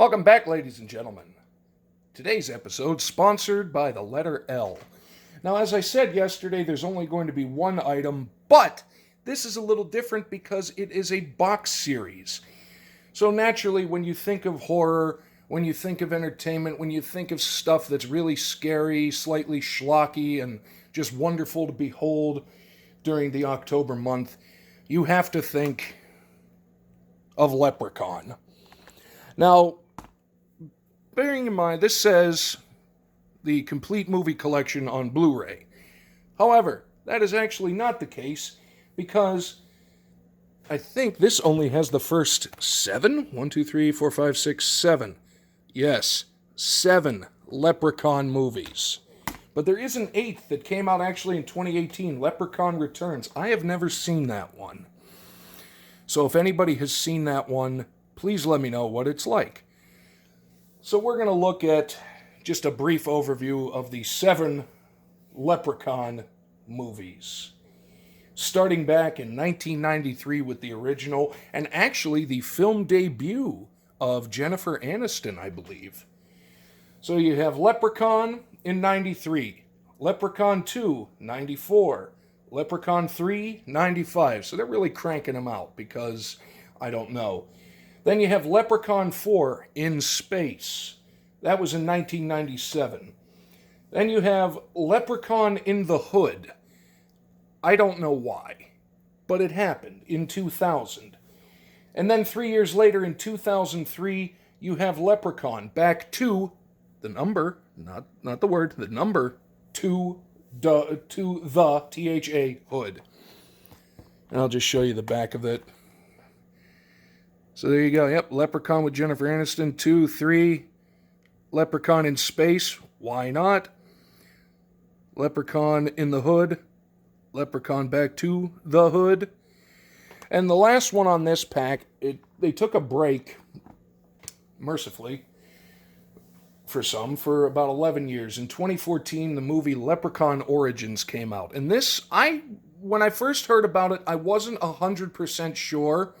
Welcome back, ladies and gentlemen. Today's episode sponsored by the letter L. Now, as I said yesterday, there's only going to be one item, but this is a little different because it is a box series. So naturally, when you think of horror, when you think of entertainment, when you think of stuff that's really scary, slightly schlocky, and just wonderful to behold during the October month, you have to think of Leprechaun. Now, bearing in mind, this says the complete movie collection on Blu-ray. However, that is actually not the case because I think this only has the first 7? 1, 2, 3, 4, 5, 6, 7. Yes, 7 Leprechaun movies. But there is an 8th that came out actually in 2018, Leprechaun Returns. I have never seen that one. So if anybody has seen that one, please let me know what it's like. So we're going to look at just a brief overview of the 7 Leprechaun movies. Starting back in 1993 with the original, and actually the film debut of Jennifer Aniston, I believe. So you have Leprechaun in 93, Leprechaun 2, 94, Leprechaun 3, 95. So they're really cranking them out because I don't know. Then you have Leprechaun 4 in Space. That was in 1997. Then you have Leprechaun in the Hood. I don't know why, but it happened in 2000. And then 3 years later in 2003, you have Leprechaun back to the number, not the word, the number, to the THA Hood. And I'll just show you the back of it. So there you go. Yep, Leprechaun with Jennifer Aniston, 2, 3. Leprechaun in Space, why not? Leprechaun in the Hood. Leprechaun back to the Hood. And the last one on this pack, they took a break, mercifully, for about 11 years. In 2014, the movie Leprechaun Origins came out. And this, when I first heard about it, I wasn't 100% sure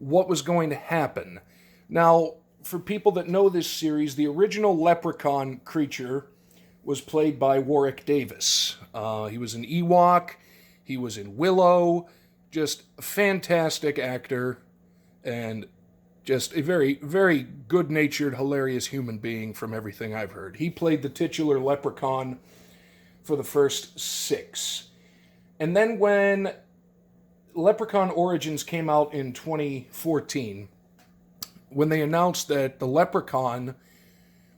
what was going to happen. Now, for people that know this series, the original Leprechaun creature was played by Warwick Davis. He was an Ewok, he was in Willow, just a fantastic actor, and just a very, very good-natured, hilarious human being from everything I've heard. He played the titular Leprechaun for the first 6. And then when Leprechaun Origins came out in 2014, when they announced that the Leprechaun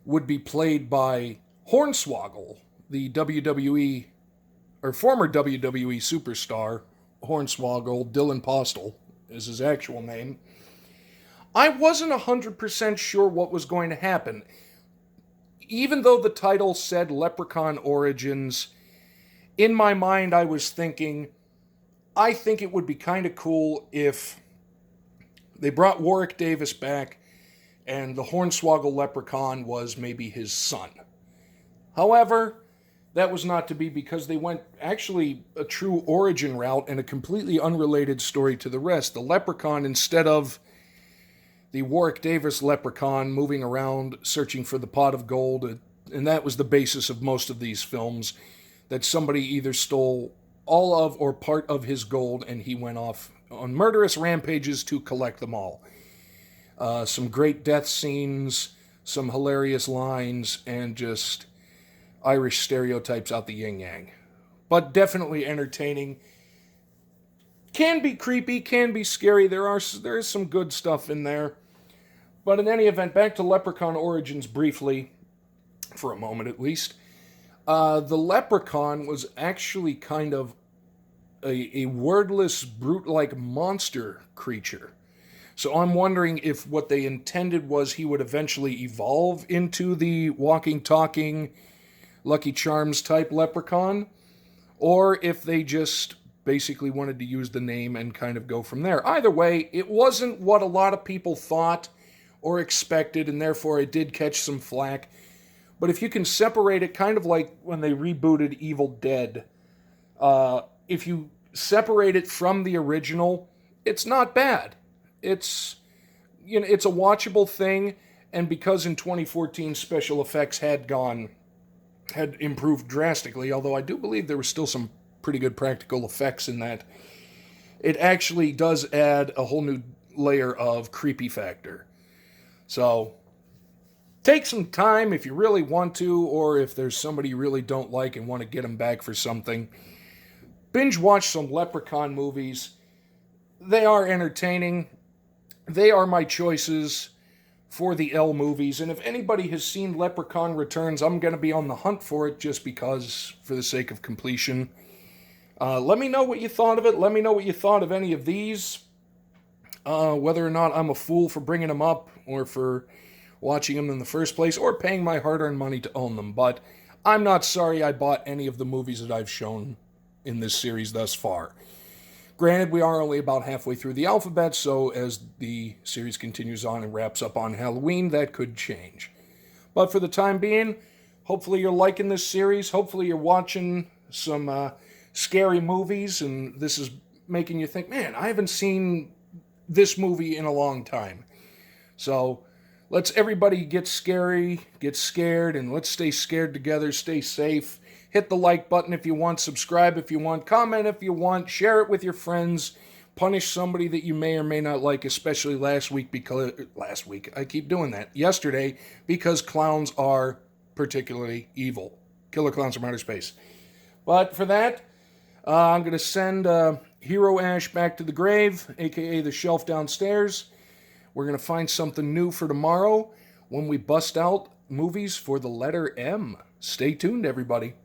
would be played by Hornswoggle, the WWE, or former WWE superstar, Hornswoggle, Dylan Postel is his actual name, I wasn't 100% sure what was going to happen. Even though the title said Leprechaun Origins, in my mind I was thinking, I think it would be kind of cool if they brought Warwick Davis back and the Hornswoggle Leprechaun was maybe his son. However, that was not to be because they went actually a true origin route and a completely unrelated story to the rest. The Leprechaun, instead of the Warwick Davis Leprechaun moving around searching for the pot of gold, and that was the basis of most of these films, that somebody either stole all of or part of his gold and he went off on murderous rampages to collect them all. Some great death scenes, some hilarious lines, and just Irish stereotypes out the yin-yang. But definitely entertaining. Can be creepy, can be scary. There is some good stuff in there. But in any event, back to Leprechaun Origins briefly, for a moment at least. The Leprechaun was actually kind of a wordless, brute-like monster creature. So I'm wondering if what they intended was he would eventually evolve into the walking, talking, Lucky Charms type leprechaun, or if they just basically wanted to use the name and kind of go from there. Either way, it wasn't what a lot of people thought or expected, and therefore it did catch some flack. But if you can separate it, kind of like when they rebooted Evil Dead, if you separate it from the original, it's not bad. It's a watchable thing, And because in 2014 special effects had improved drastically, although I do believe there was still some pretty good practical effects in that, it actually does add a whole new layer of creepy factor. So, take some time if you really want to, or if there's somebody you really don't like and want to get them back for something. Binge watch some Leprechaun movies. They are entertaining. They are my choices for the L movies. And if anybody has seen Leprechaun Returns, I'm going to be on the hunt for it just because, for the sake of completion. Let me know what you thought of it. Let me know what you thought of any of these. Whether or not I'm a fool for bringing them up or for watching them in the first place or paying my hard-earned money to own them. But I'm not sorry I bought any of the movies that I've shown in this series thus far. Granted, we are only about halfway through the alphabet, so as the series continues on and wraps up on Halloween, that could change. But for the time being, hopefully you're liking this series. Hopefully you're watching some scary movies, and this is making you think, man, I haven't seen this movie in a long time. So let's everybody get scared, and let's stay scared together, stay safe. Hit the like button if you want, subscribe if you want, comment if you want, share it with your friends, punish somebody that you may or may not like, especially yesterday, because clowns are particularly evil. Killer Clowns from Outer Space. But for that, I'm going to send Hero Ash back to the grave, aka the shelf downstairs. We're going to find something new for tomorrow when we bust out movies for the letter M. Stay tuned, everybody.